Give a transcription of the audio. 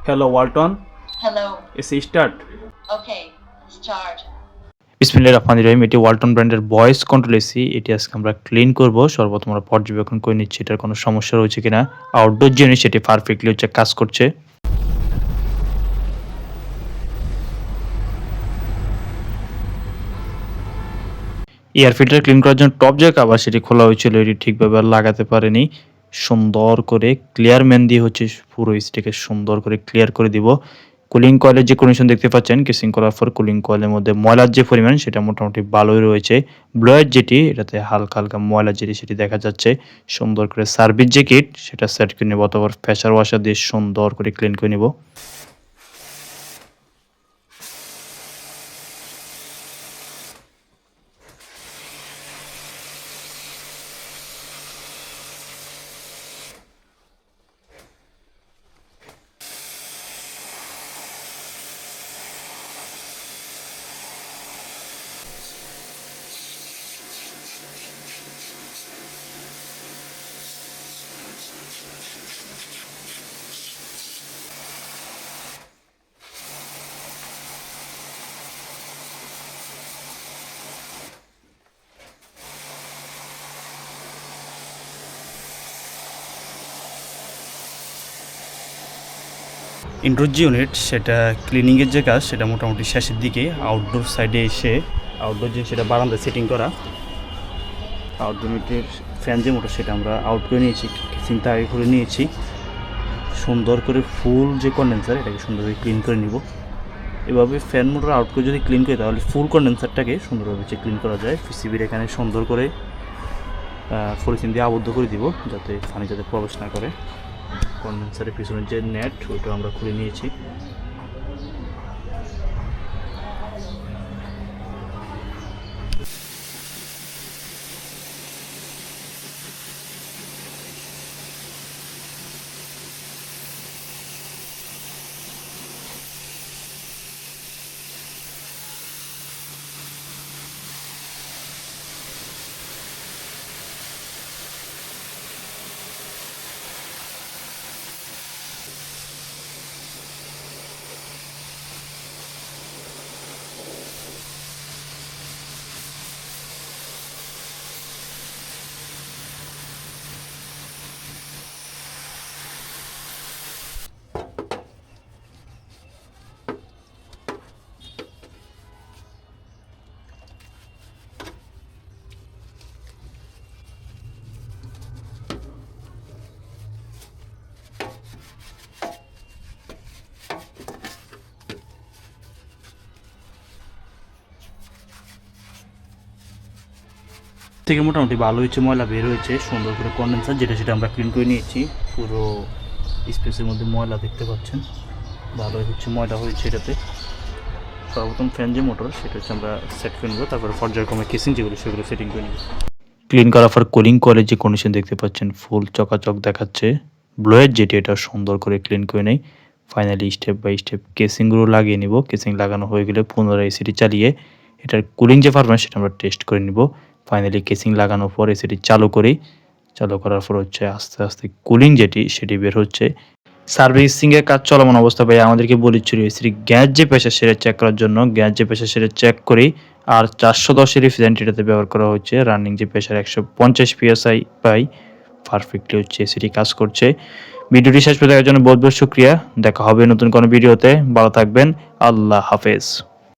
Hello, Walton. Hello. It's start. Okay, start. বিসমিল্লাহির রহমানির রহিম। এটি ওয়ালটন ব্র্যান্ডের ভয়েস কন্ট্রোল এসি। এটি আজকে আমরা ক্লিন করব। সর্বপ্রথম আমরা পর্যবেক্ষণ করে নিচ্ছি এটার কোনো সমস্যা রয়েছে কিনা। আউটডোর জিনিস এটি পারফেক্টলি কাজ করছে। এয়ার ফিল্টার ক্লিন করার জন্য টপ যে কভার সেটি খোলা হয়েছিল, এটি ঠিকভাবে আর লাগাতে পারেনি। সুন্দর করে ক্লিয়ার ম্যান দিয়ে পুরো এসিটাকে সুন্দর করে ক্লিয়ার করে দিব। কুলিং কয়েলের যে কন্ডিশন দেখতে পাচ্ছেন, কেসিং করার পর কুলিং কয়েলের মধ্যে ময়লার যে পরিমাণ সেটা মোটামুটি ভালোই রয়েছে। ব্লোয়ার যেটি এটাতে হালকা হালকা ময়লা যেটি সেটি দেখা যাচ্ছে। সুন্দর করে সার্ভিস যে কিট সেটা সেট করে নেব, অথবা প্রেসার ওয়াশার দিয়ে সুন্দর করে ক্লিন করে নেব। ইনডোর যে ইউনিট সেটা ক্লিনিংয়ের যে কাজ সেটা মোটামুটি শেষের দিকে। আউটডোর সাইডে এসে আউটডোর যে সেটা বারান্দায় সেটিং করা। আউটডোর ইউনিটের ফ্যান যে মোটর সেটা আমরা আউট করে নিয়েছি, চিন্তা আগে করে নিয়েছি। সুন্দর করে ফুল যে কন্ডেন্সার এটাকে সুন্দরভাবে ক্লিন করে নিব। এভাবে ফ্যান মোটর আউট করে যদি ক্লিন করি তাহলে ফুল কন্ডেন্সারটাকে সুন্দরভাবে ক্লিন করা যায়। পিসিবির এখানে সুন্দর করে পলিথিন দিয়ে আবদ্ধ করে দিব যাতে পানি যাতে প্রবেশ না করে। কন্ডেন্সারের পিছনের যে নেট ওইটা আমরা খুলে নিয়েছি। থেকে মোটামুটি ভালো হয়েছে, ময়লা বের হয়েছে সুন্দর করে। কন্ডেন্সার যেটা সেটা আমরা ক্লিন করে নিয়েছি। পুরো স্পেসের মধ্যে ময়লা দেখতে পাচ্ছেন, ভালোই হচ্ছে ময়লা হয়েছে এটাতে। সর্বপ্রথম ফ্যান যে মোটর সেটা হচ্ছে আমরা সেট করে নেব, তারপরে পর্যায়ক্রমে কেসিং যেগুলো সেগুলো সেটিং করে নেব। ক্লিন করার পর কুলিং কয়েলের যে কন্ডিশন দেখতে পাচ্ছেন ফুল চকাচক দেখাচ্ছে। ব্লোয়ার যেটি এটা সুন্দর করে ক্লিন করে নেই। ফাইনালি স্টেপ বাই স্টেপ কেসিংগুলো লাগিয়ে নিব। কেসিং লাগানো হয়ে গেলে পুনরায় এসিটি চালিয়ে এটার কুলিং যে পারফরম্যান্স সেটা আমরা টেস্ট করে নিব। ফাইনালি কেসিং লাগানোর পর এসিটি চালু করার পর হচ্ছে আস্তে আস্তে কুলিং যেটি সেটি বের হচ্ছে। সার্ভিসিংয়ের কাজ চলমান অবস্থা ভাই আমাদেরকে বলেছিল এসির গ্যাস যে প্রেশার সেটা চেক করার জন্য। গ্যাস যে প্রেশার সেটা চেক করি, আর 410 রিফ্রিজারেন্ট এটাতে ব্যবহার করা হচ্ছে। রানিং যে প্রেশার 150 PSI পাই। পারফেক্টলি হচ্ছে এসিটি কাজ করছে। ভিডিওটি শেষ পর্যন্ত দেখার জন্য বহুত বহুত শুকরিয়া। দেখা হবে নতুন কোনো ভিডিওতে। ভালো থাকবেন। আল্লাহ হাফেজ।